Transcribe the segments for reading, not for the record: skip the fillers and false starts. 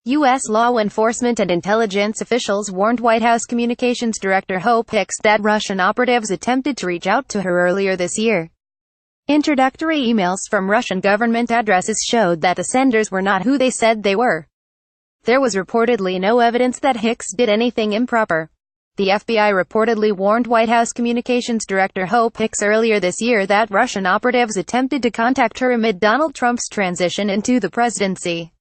U.S. law enforcement and intelligence officials warned White House Communications Director Hope Hicks that Russian operatives attempted to reach out to her earlier this year. Introductory emails from Russian government addresses showed that the senders were not who they said they were. There was reportedly no evidence that Hicks did anything improper. The FBI reportedly warned White House Communications Director Hope Hicks earlier this year that Russian operatives attempted to contact her amid Donald Trump's transition into the presidency.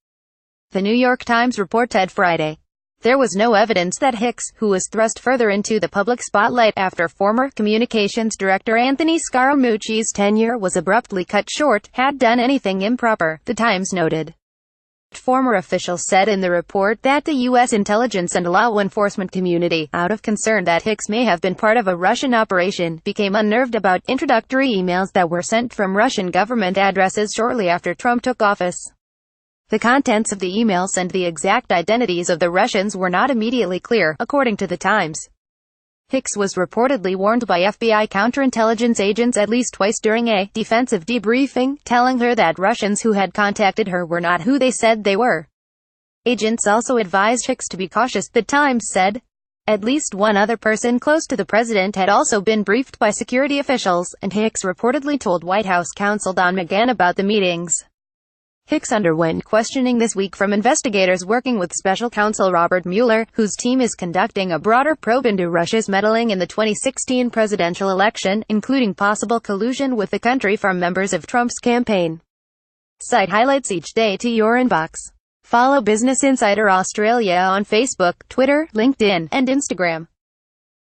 The New York Times reported Friday. There was no evidence that Hicks, who was thrust further into the public spotlight after former Communications Director Anthony Scaramucci's tenure was abruptly cut short, had done anything improper, the Times noted. Former officials said in the report that the U.S. intelligence and law enforcement community, out of concern that Hicks may have been part of a Russian operation, became unnerved about introductory emails that were sent from Russian government addresses shortly after Trump took office. The contents of the emails and the exact identities of the Russians were not immediately clear, according to the Times. Hicks was reportedly warned by FBI counterintelligence agents at least twice during a defensive debriefing, telling her that Russians who had contacted her were not who they said they were. Agents also advised Hicks to be cautious, the Times said. At least one other person close to the president had also been briefed by security officials, and Hicks reportedly told White House counsel Don McGahn about the meetings. Hicks underwent questioning this week from investigators working with special counsel Robert Mueller, whose team is conducting a broader probe into Russia's meddling in the 2016 presidential election, including possible collusion with the country from members of Trump's campaign. Site highlights each day to your inbox. Follow Business Insider Australia on Facebook, Twitter, LinkedIn, and Instagram.